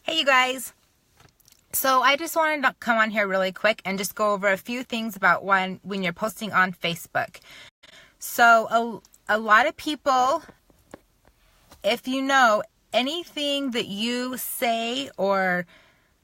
Hey you guys, so I just wanted to come on here really quick and just go over a few things about when you're posting on Facebook. So a lot of people, if you know, anything that you say or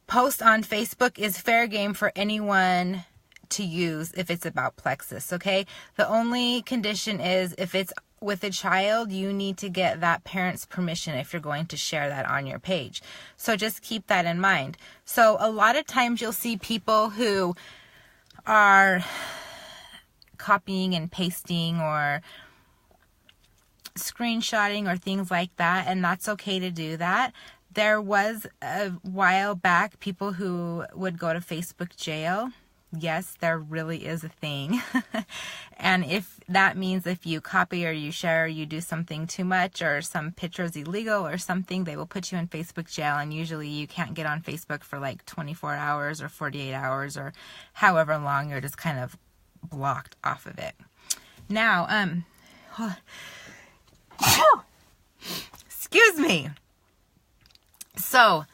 post on Facebook is fair game for anyone to use if it's about Plexus, okay? The only condition is if it's with a child, you need to get that parent's permission if you're going to share that on your page. So just keep that in mind. So a lot of times you'll see people who are copying and pasting or screenshotting or things like that, and that's okay to do that. There was a while back people who would go to Facebook jail. Yes, there really is a thing. And if that means if you copy or you share or you do something too much or some picture is illegal or something, they will put you in Facebook jail, and usually you can't get on Facebook for like 24 hours or 48 hours or however long. You're just kind of blocked off of it. Now, excuse me. So,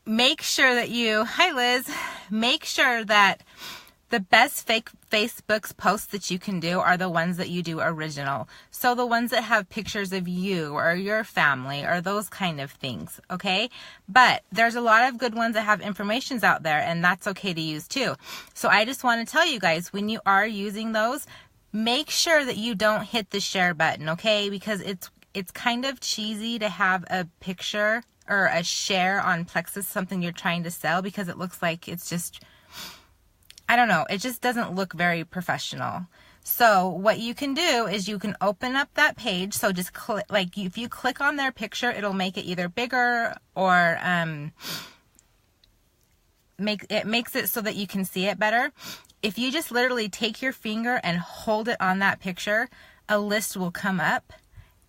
make sure that make sure that the best fake Facebook's posts that you can do are the ones that you do original. So the ones that have pictures of you or your family or those kind of things, okay? But there's a lot of good ones that have informations out there, and that's okay to use too. So I just want to tell you guys, when you are using those, make sure that you don't hit the share button, okay? Because it's kind of cheesy to have a picture or a share on Plexus, something you're trying to sell, because it looks like it's just, I don't know, it just doesn't look very professional. So what you can do is you can open up that page. So just click, like if you click on their picture, it'll make it either bigger or makes it so that you can see it better. If you just literally take your finger and hold it on that picture, a list will come up.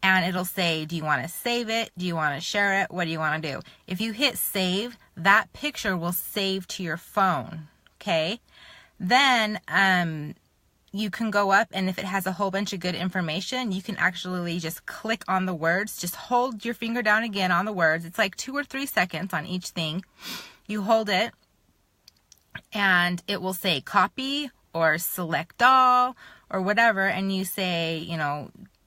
And it'll say, do you want to save it? Do you want to share it? What do you want to do? If you hit save, that picture will save to your phone, okay? Then you can go up, and if it has a whole bunch of good information, you can actually just click on the words. Just hold your finger down again on the words. It's like 2 or 3 seconds on each thing. You hold it, and it will say copy or select all or whatever, and you say,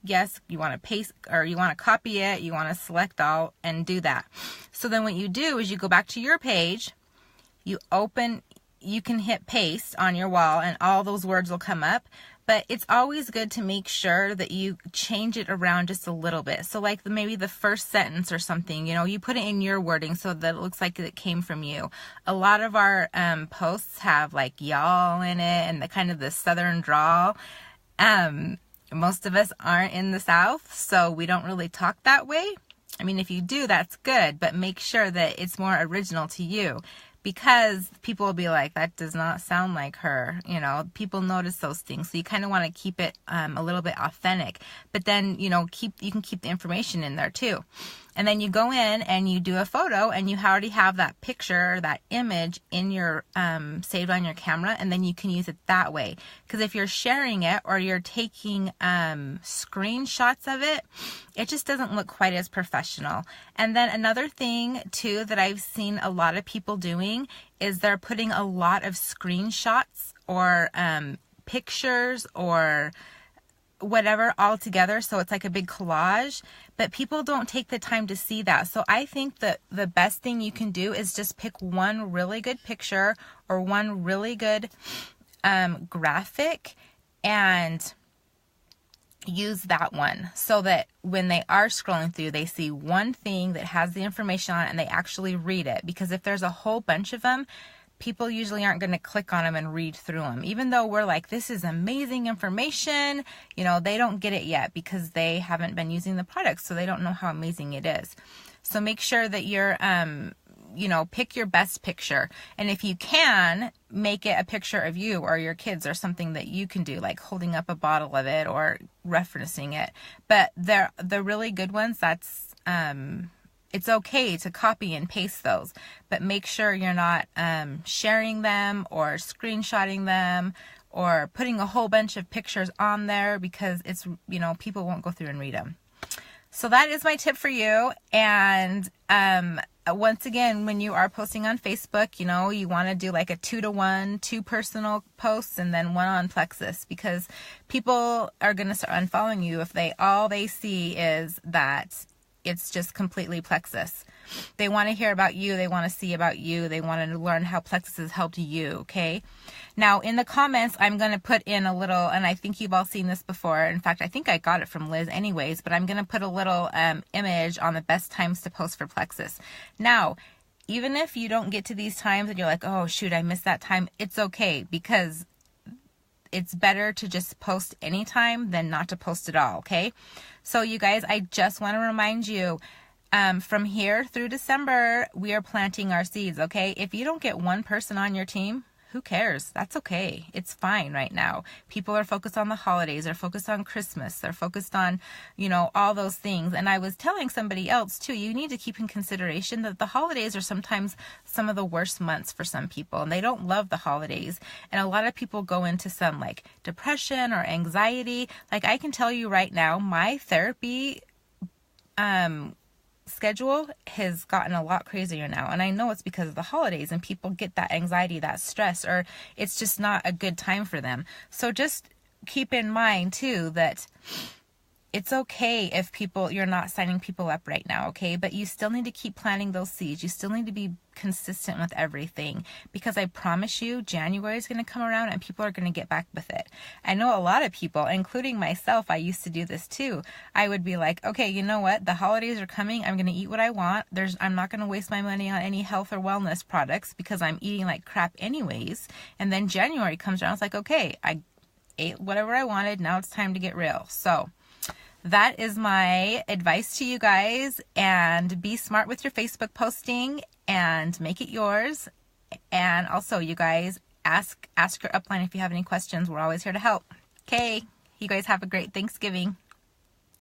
yes, you want to paste or you want to copy it, you want to select all and do that. So then what you do is you go back to your page, you can hit paste on your wall and all those words will come up. But it's always good to make sure that you change it around just a little bit. So like maybe the first sentence or something, you put it in your wording so that it looks like it came from you. A lot of our posts have like y'all in it and the kind of the southern drawl. Most of us aren't in the South, so we don't really talk that way. I mean, if you do, that's good, but make sure that it's more original to you, because people will be like, that does not sound like her. People notice those things. So you kind of want to keep it a little bit authentic, but then, you can keep the information in there too. And then you go in and you do a photo, and you already have that picture, that image in your saved on your camera, and then you can use it that way. Because if you're sharing it or you're taking screenshots of it, it just doesn't look quite as professional. And then another thing too that I've seen a lot of people doing is they're putting a lot of screenshots or pictures or whatever all together, so it's like a big collage, but people don't take the time to see that. So I think that the best thing you can do is just pick one really good picture or one really good graphic and use that one, so that when they are scrolling through, they see one thing that has the information on it and they actually read it. Because if there's a whole bunch of them, people usually aren't going to click on them and read through them. Even though we're like, this is amazing information, they don't get it yet because they haven't been using the product, so they don't know how amazing it is. So make sure that you're, pick your best picture. And if you can, make it a picture of you or your kids or something that you can do, like holding up a bottle of it or referencing it. But the really good ones, that's it's okay to copy and paste those, but make sure you're not sharing them or screenshotting them or putting a whole bunch of pictures on there, because it's, people won't go through and read them. So that is my tip for you. And once again, when you are posting on Facebook, you want to do like a 2-to-1, 2 personal posts and then 1 on Plexus, because people are going to start unfollowing you if all they see is that it's just completely Plexus. They want to hear about you. They want to see about you. They want to learn how Plexus has helped you. Okay. Now in the comments, I'm going to put in a little, and I think you've all seen this before. In fact, I think I got it from Liz anyways, but I'm going to put a little image on the best times to post for Plexus. Now, even if you don't get to these times and you're like, oh shoot, I missed that time. It's okay, because it's better to just post anytime than not to post at all. Okay. So you guys, I just want to remind you, from here through December, we are planting our seeds. Okay. If you don't get one person on your team, who cares? That's okay. It's fine right now. People are focused on the holidays. They're focused on Christmas. They're focused on, all those things. And I was telling somebody else too, you need to keep in consideration that the holidays are sometimes some of the worst months for some people, and they don't love the holidays. And a lot of people go into some like depression or anxiety. Like I can tell you right now, my therapy, schedule has gotten a lot crazier now, and I know it's because of the holidays and people get that anxiety, that stress, or it's just not a good time for them. So just keep in mind too that it's okay if you're not signing people up right now, okay? But you still need to keep planting those seeds. You still need to be consistent with everything, because I promise you, January is going to come around and people are going to get back with it. I know a lot of people, including myself, I used to do this too. I would be like, okay, you know what? The holidays are coming. I'm going to eat what I want. I'm not going to waste my money on any health or wellness products because I'm eating like crap anyways. And then January comes around. It's like, okay, I ate whatever I wanted. Now it's time to get real. So that is my advice to you guys. And be smart with your Facebook posting and make it yours. And also, you guys, ask your upline if you have any questions. We're always here to help. Okay, you guys have a great Thanksgiving.